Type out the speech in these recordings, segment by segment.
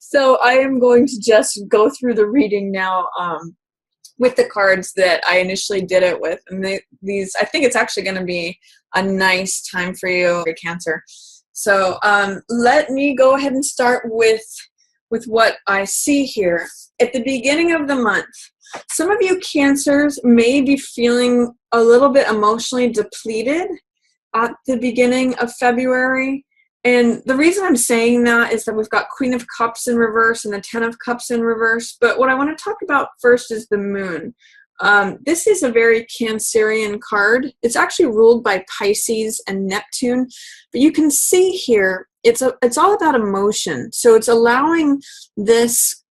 So I am going to just go through the reading now with the cards that I initially did it with. And these, I think it's actually going to be a nice time for you, Cancer. So let me go ahead and start with what I see here. At the beginning of the month, some of you Cancers may be feeling a little bit emotionally depleted at the beginning of February. And the reason I'm saying that is that we've got Queen of Cups in reverse and the Ten of Cups in reverse. But what I want to talk about first is the moon. This is a very Cancerian card. It's actually ruled by Pisces and Neptune. But you can see here, it's all about emotion. So it's allowing this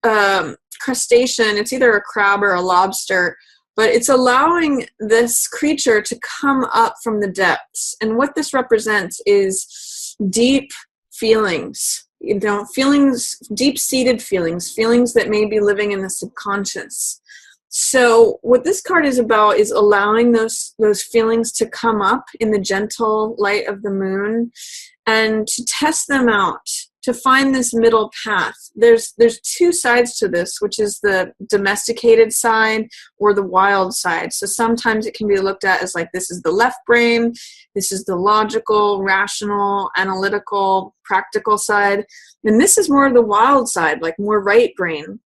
crustacean, it's either a crab or a lobster, but it's allowing this creature to come up from the depths. And what this represents is deep feelings, feelings, deep-seated feelings that may be living in the subconscious. So what this card is about is allowing those feelings to come up in the gentle light of the moon and to test them out, to find this middle path. There's two sides to this, which is the domesticated side or the wild side. So sometimes it can be looked at as like, this is the left brain, this is the logical, rational, analytical, practical side. And this is more of the wild side, like more right brain.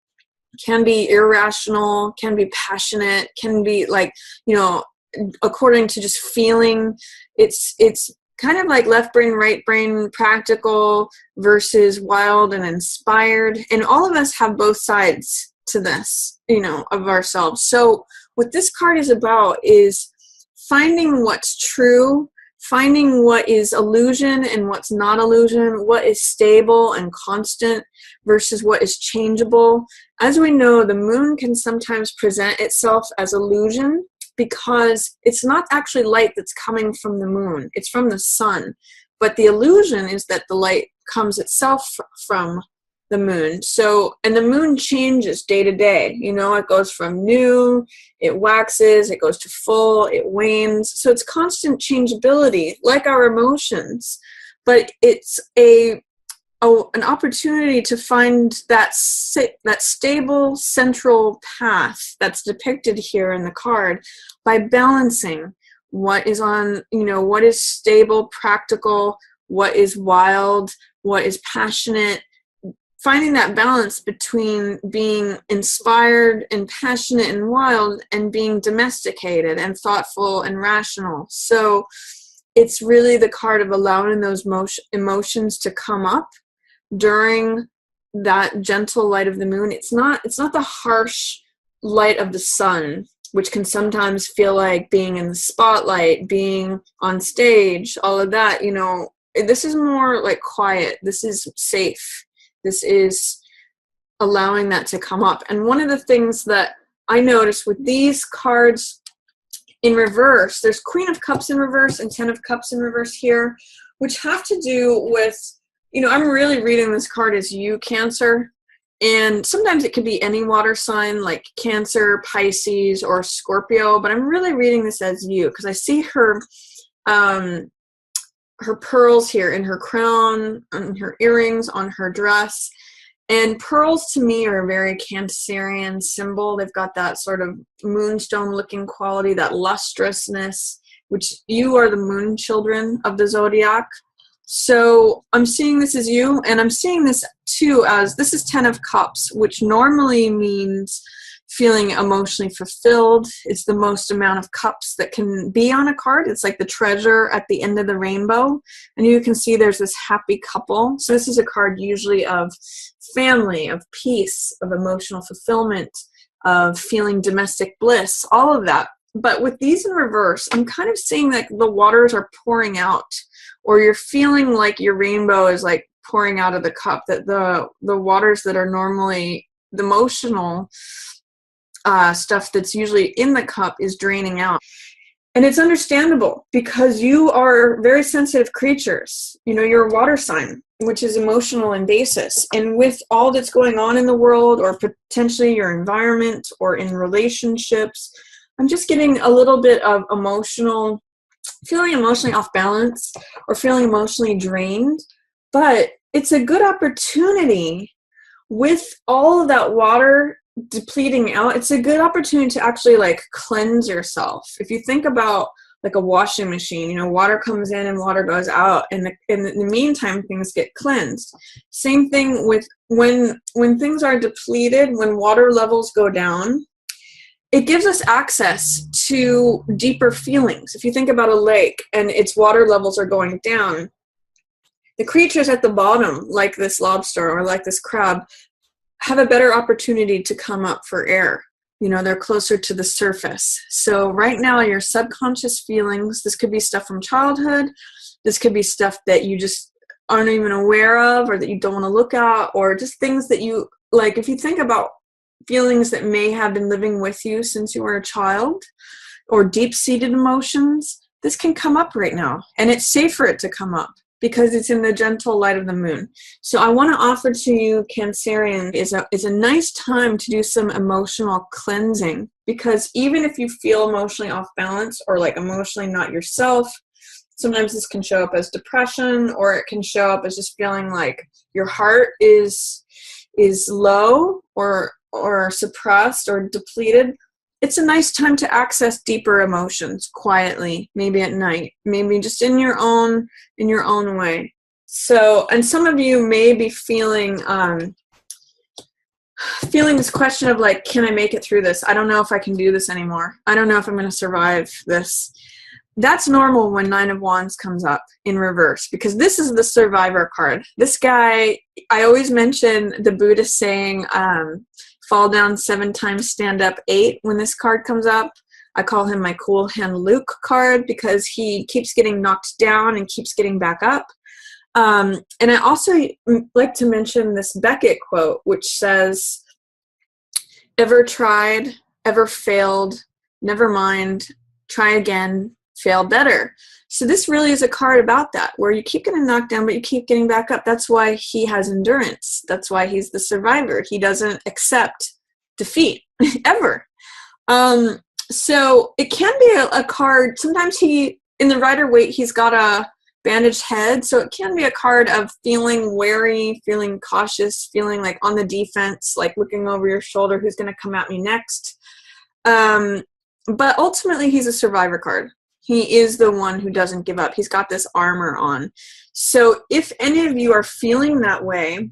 Can be irrational, can be passionate, can be like, according to just feeling. It's kind of like left brain, right brain, practical versus wild and inspired. And all of us have both sides to this, of ourselves. So what this card is about is finding what's true, finding what is illusion and what's not illusion, what is stable and constant versus what is changeable. As we know, the moon can sometimes present itself as illusion, because it's not actually light that's coming from the moon. It's from the sun. But the illusion is that the light comes itself from the moon. So, and the moon changes day to day. It goes from new, it waxes, it goes to full, it wanes. So it's constant changeability, like our emotions. But it's an opportunity to find that stable central path that's depicted here in the card by balancing what is what is stable, practical, what is wild, what is passionate, finding that balance between being inspired and passionate and wild and being domesticated and thoughtful and rational. So it's really the card of allowing those emotions to come up during that gentle light of the moon. It's not the harsh light of the sun, which can sometimes feel like being in the spotlight, being on stage, all of that. This is more like quiet. This is safe. This is allowing that to come up. And one of the things that I noticed with these cards in reverse, there's Queen of Cups in reverse and Ten of Cups in reverse here, which have to do with, I'm really reading this card as you, Cancer. And sometimes it could be any water sign like Cancer, Pisces, or Scorpio. But I'm really reading this as you because I see her pearls here in her crown, on her earrings, on her dress. And pearls to me are a very Cancerian symbol. They've got that sort of moonstone-looking quality, that lustrousness, which you are the moon children of the zodiac. So I'm seeing this as you, and I'm seeing this too as this is Ten of Cups, which normally means feeling emotionally fulfilled. It's the most amount of cups that can be on a card. It's like the treasure at the end of the rainbow. And you can see there's this happy couple. So this is a card usually of family, of peace, of emotional fulfillment, of feeling domestic bliss, all of that. But with these in reverse, I'm kind of seeing like the waters are pouring out, or you're feeling like your rainbow is like pouring out of the cup, that the waters that are normally the emotional stuff that's usually in the cup is draining out. And it's understandable because you are very sensitive creatures. You're a water sign, which is emotional in basis. And with all that's going on in the world, or potentially your environment or in relationships, I'm just getting a little bit of feeling emotionally off balance or feeling emotionally drained. But it's a good opportunity with all of that water depleting out, it's a good opportunity to actually like cleanse yourself. If you think about like a washing machine, you know, water comes in and water goes out, and in the meantime things get cleansed. Same thing with when things are depleted, when water levels go down, it gives us access to deeper feelings. If you think about a lake and its water levels are going down, the creatures at the bottom, like this lobster or like this crab, have a better opportunity to come up for air. You know, they're closer to the surface. So right now, your subconscious feelings, this could be stuff from childhood, this could be stuff that you just aren't even aware of or that you don't want to look at, or just things that you, like if you think about feelings that may have been living with you since you were a child, or deep-seated emotions, this can come up right now. And it's safe for it to come up because it's in the gentle light of the moon. So I want to offer to you, Cancerian, is a nice time to do some emotional cleansing, because even if you feel emotionally off balance or like emotionally not yourself, sometimes this can show up as depression, or it can show up as just feeling like your heart is low or suppressed or depleted. It's a nice time to access deeper emotions quietly, maybe at night, maybe just in your own way. So, and some of you may be feeling this question of like, can I make it through this? I don't know if I can do this anymore. I don't know if I'm going to survive this. That's normal when Nine of Wands comes up in reverse, because this is the survivor card. This guy, I always mention the Buddhist saying, fall down 7 times, stand up 8. When this card comes up, I call him my cool hand Luke card, because he keeps getting knocked down and keeps getting back up. And I also like to mention this Beckett quote, which says, ever tried, ever failed, never mind, try again, fail better. So this really is a card about that, where you keep getting knocked down, but you keep getting back up. That's why he has endurance. That's why he's the survivor. He doesn't accept defeat ever. So it can be a card. Sometimes in the Rider-Waite, he's got a bandaged head. So it can be a card of feeling wary, feeling cautious, feeling like on the defense, like looking over your shoulder, who's going to come at me next. But ultimately, he's a survivor card. He is the one who doesn't give up. He's got this armor on. So if any of you are feeling that way,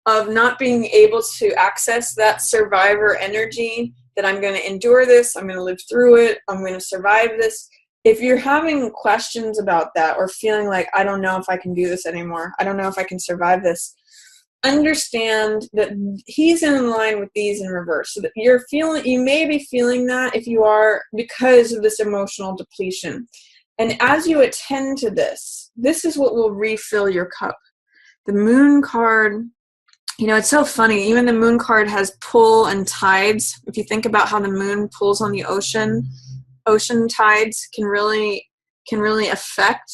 of not being able to access that survivor energy, that I'm going to endure this, I'm going to live through it, I'm going to survive this. If you're having questions about that, or feeling like, I don't know if I can do this anymore, I don't know if I can survive this, understand that he's in line with these in reverse. So that you may be feeling that, if you are, because of this emotional depletion. And as you attend to this is what will refill your cup. The Moon card, you know, it's so funny. Even the Moon card has pull and tides. If you think about how the moon pulls on the ocean tides can really affect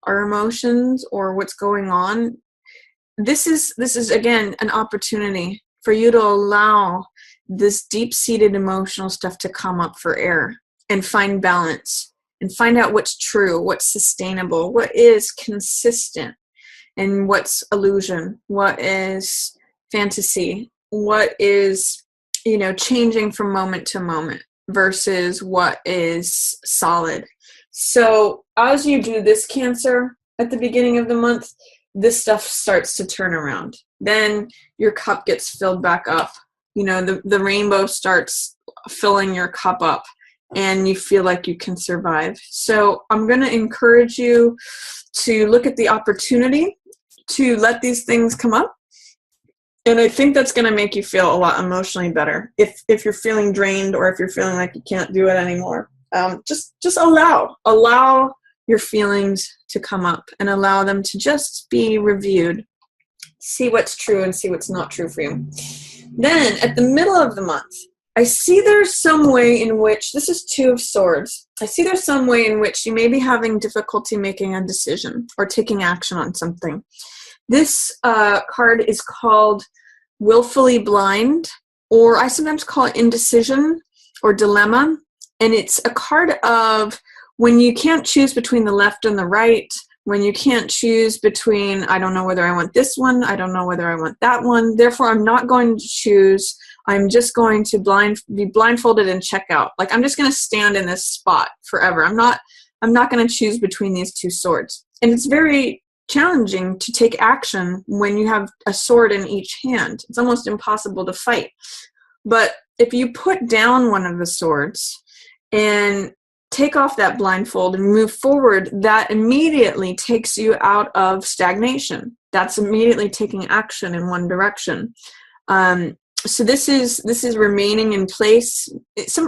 our emotions or what's going on. This is again an opportunity for you to allow this deep-seated emotional stuff to come up for air and find balance and find out what's true, what's sustainable, what is consistent, and what's illusion, what is fantasy, what is, you know, changing from moment to moment versus what is solid. So as you do this, Cancer, at the beginning of the month, this stuff starts to turn around. Then your cup gets filled back up. You know, the rainbow starts filling your cup up, and you feel like you can survive. So I'm going to encourage you to look at the opportunity to let these things come up. And I think that's going to make you feel a lot emotionally better. If you're feeling drained, or if you're feeling like you can't do it anymore, just allow your feelings to come up and allow them to just be reviewed. See what's true and see what's not true for you. Then at the middle of the month, I see there's some way in which, this is 2 of Swords. I see there's some way in which you may be having difficulty making a decision or taking action on something. This card is called Willfully Blind, or I sometimes call it indecision or dilemma. And it's a card of when you can't choose between the left and the right, when you can't choose between, I don't know whether I want this one, I don't know whether I want that one, therefore I'm not going to choose, I'm just going to be blindfolded and check out. Like, I'm just going to stand in this spot forever. I'm not going to choose between these two swords. And it's very challenging to take action when you have a sword in each hand. It's almost impossible to fight. But if you put down one of the swords and take off that blindfold and move forward, that immediately takes you out of stagnation. That's immediately taking action in one direction. So this is remaining in place.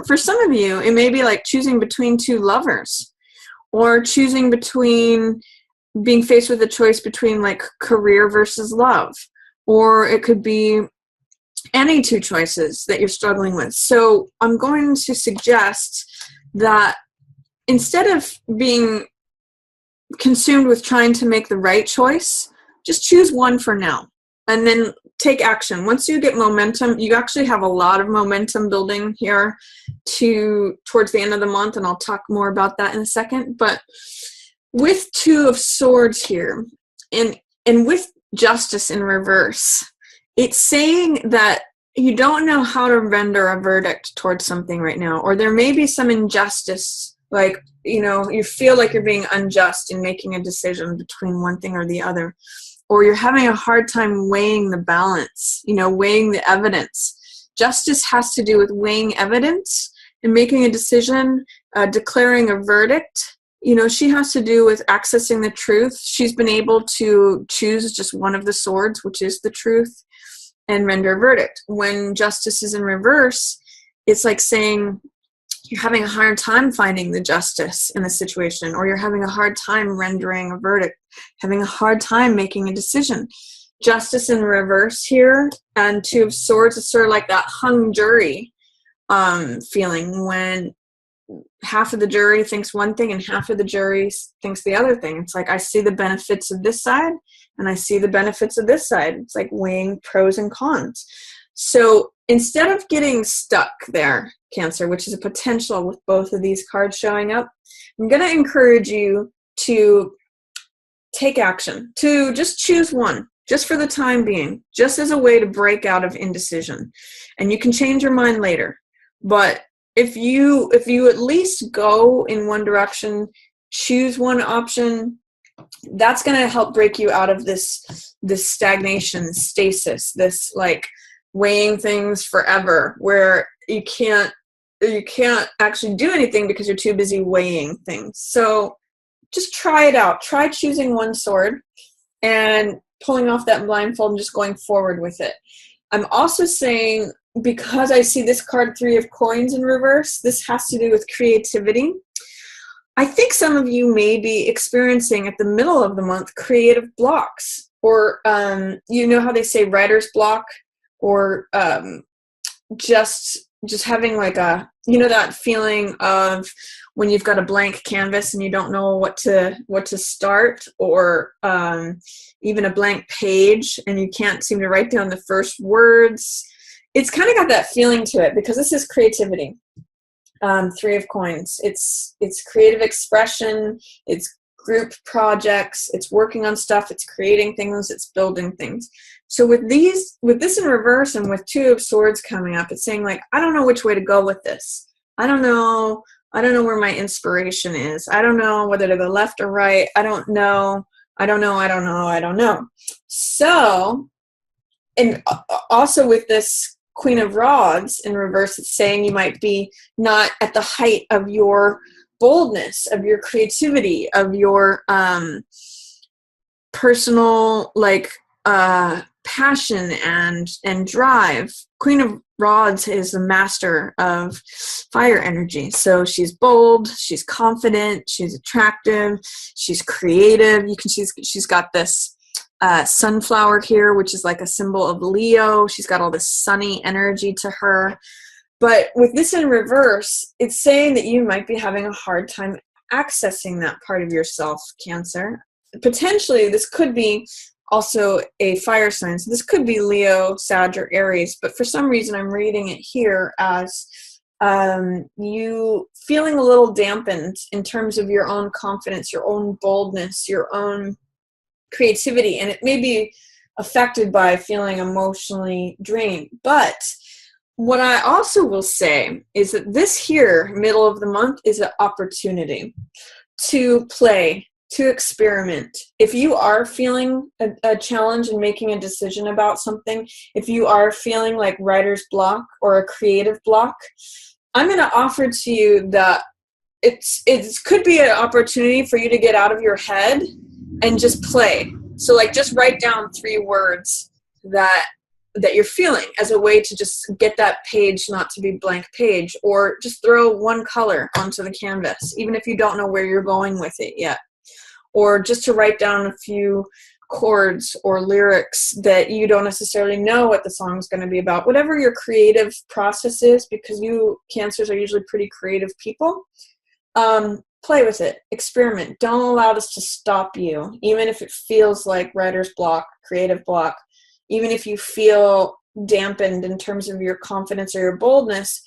For some of you, it may be like choosing between two lovers, or choosing between being faced with a choice between like career versus love, or it could be any two choices that you're struggling with. So I'm going to suggest that instead of being consumed with trying to make the right choice, just choose one for now and then take action. Once you get momentum, you actually have a lot of momentum building here towards the end of the month, and I'll talk more about that in a second. But with Two of Swords here, and with Justice in reverse, it's saying that you don't know how to render a verdict towards something right now, or there may be some injustice, like, you feel like you're being unjust in making a decision between one thing or the other, or you're having a hard time weighing the balance, weighing the evidence. Justice has to do with weighing evidence and making a decision, declaring a verdict. She has to do with accessing the truth. She's been able to choose just one of the swords, which is the truth, and render a verdict. When Justice is in reverse, it's like saying you're having a hard time finding the justice in the situation, or you're having a hard time rendering a verdict, having a hard time making a decision. Justice in reverse here, and Two of Swords is sort of like that hung jury feeling, when half of the jury thinks one thing and half of the jury thinks the other thing. It's like, I see the benefits of this side and I see the benefits of this side. It's like weighing pros and cons. So instead of getting stuck there, Cancer, which is a potential with both of these cards showing up, I'm going to encourage you to take action, to just choose one, just for the time being, just as a way to break out of indecision. And you can change your mind later. But if you at least go in one direction, choose one option, that's going to help break you out of this stagnation, stasis, this like weighing things forever, where you can't actually do anything because you're too busy weighing things. So just try it out. Try choosing one sword and pulling off that blindfold and just going forward with it. I'm also saying, because I see this card, Three of Coins in reverse, this has to do with creativity. I think some of you may be experiencing at the middle of the month creative blocks, or you know how they say writer's block, or just having like a, that feeling of when you've got a blank canvas and you don't know what to start, or even a blank page and you can't seem to write down the first words. It's kind of got that feeling to it, because this is creativity. Three of Coins. It's creative expression. It's group projects. It's working on stuff. It's creating things. It's building things. So with this in reverse, and with Two of Swords coming up, it's saying like, I don't know which way to go with this. I don't know where my inspiration is. I don't know whether to go left or right. I don't know. So, and also with this Queen of Rods in reverse, it's saying you might be not at the height of your boldness, of your creativity, of your personal passion and drive. Queen of Rods is the master of fire energy. So she's bold, she's confident, she's attractive, she's creative. She's got this sunflower here, which is like a symbol of Leo. She's got all this sunny energy to her. But with this in reverse, it's saying that you might be having a hard time accessing that part of yourself, Cancer. Potentially, this could be also a fire sign. So this could be Leo, Sag, or Aries. But for some reason, I'm reading it here as you feeling a little dampened in terms of your own confidence, your own boldness, your own creativity, and it may be affected by feeling emotionally drained. But what I also will say is that this here, middle of the month, is an opportunity to play, to experiment. If you are feeling a challenge in making a decision about something, if you are feeling like writer's block or a creative block, I'm going to offer to you that it could be an opportunity for you to get out of your head and just play. So like just write down 3 words that you're feeling as a way to just get that page not to be blank page, or just throw 1 color onto the canvas, even if you don't know where you're going with it yet, or just to write down a few chords or lyrics that you don't necessarily know what the song's going to be about. Whatever your creative process is, because you Cancers are usually pretty creative people, play with it, experiment. Don't allow this to stop you, even if it feels like writer's block, creative block, even if you feel dampened in terms of your confidence or your boldness.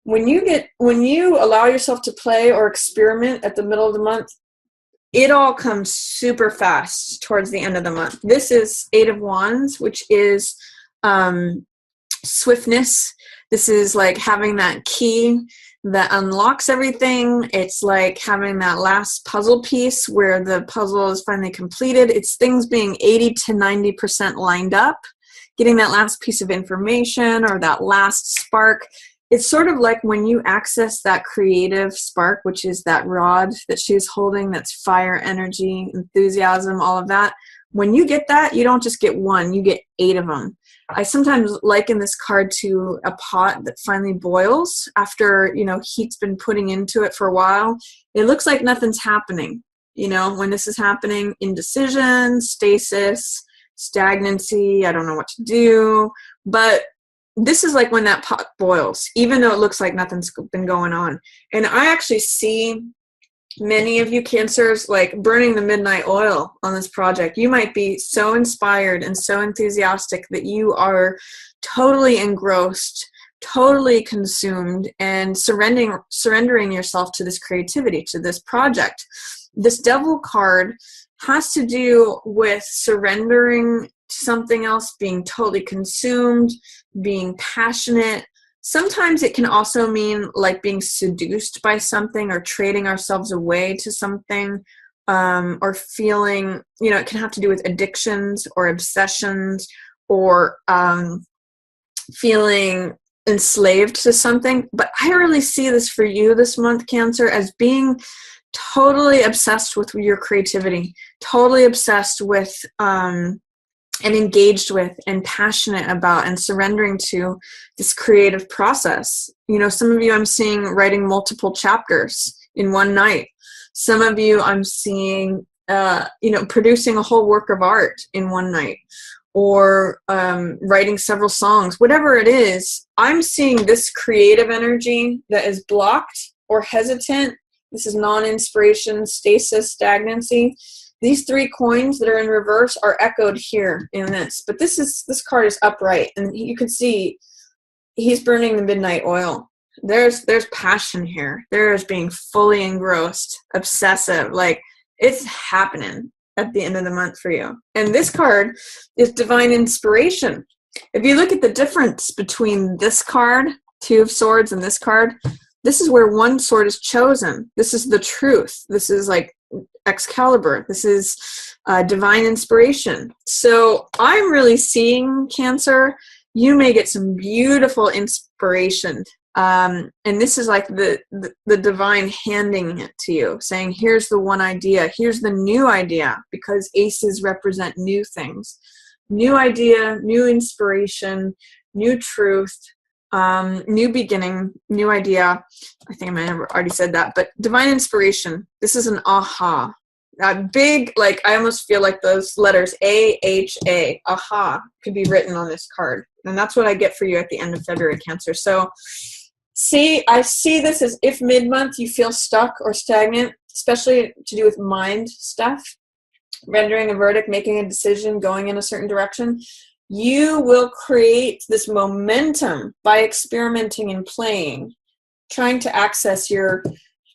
When you allow yourself to play or experiment at the middle of the month, it all comes super fast towards the end of the month. This is 8 of Wands, which is swiftness. This is like having that key that unlocks everything. It's like having that last puzzle piece where the puzzle is finally completed. It's things being 80 to 90% lined up, getting that last piece of information or that last spark. It's sort of like when you access that creative spark, which is that rod that she's holding, that's fire, energy, enthusiasm, all of that. When you get that, you don't just get 1, you get 8 of them. I sometimes liken this card to a pot that finally boils after, heat's been putting into it for a while. It looks like nothing's happening. When this is happening, indecision, stasis, stagnancy, I don't know what to do. But this is like when that pot boils, even though it looks like nothing's been going on. And I actually see many of you Cancers like burning the midnight oil on this project. You might be so inspired and so enthusiastic that you are totally engrossed, totally consumed, and surrendering yourself to this creativity, to this project. This Devil card has to do with surrendering to something else, being totally consumed, being passionate. Sometimes it can also mean like being seduced by something or trading ourselves away to something, or feeling, it can have to do with addictions or obsessions, or feeling enslaved to something. But I really see this for you this month, Cancer, as being totally obsessed with your creativity, totally obsessed with and engaged with and passionate about and surrendering to this creative process. Some of you I'm seeing writing multiple chapters in one night. Some of you I'm seeing, producing a whole work of art in one night, or writing several songs. Whatever it is, I'm seeing this creative energy that is blocked or hesitant. This is non-inspiration, stasis, stagnancy. These 3 coins that are in reverse are echoed here in this. But this card is upright, and you can see he's burning the midnight oil. There's passion here. There's being fully engrossed, obsessive. Like, it's happening at the end of the month for you. And this card is divine inspiration. If you look at the difference between this card, 2 of Swords, and this card, this is where one sword is chosen. This is the truth. This is like Excalibur. This is divine inspiration. So I'm really seeing, Cancer, you may get some beautiful inspiration. And this is like the divine handing it to you, saying, here's the one idea, here's the new idea, because aces represent new things. New idea, new inspiration, new truth, new beginning, new idea. I think I might have already said that, but divine inspiration. This is an aha. Big, like, I almost feel like those letters A-H-A, aha, could be written on this card. And that's what I get for you at the end of February, Cancer. So I see this as if mid-month you feel stuck or stagnant, especially to do with mind stuff, rendering a verdict, making a decision, going in a certain direction. You will create this momentum by experimenting and playing trying to access your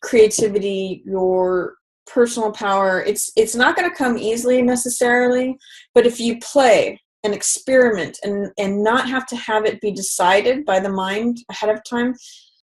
creativity, your personal power, it's not going to come easily necessarily, but if you play and experiment and not have to have it be decided by the mind ahead of time,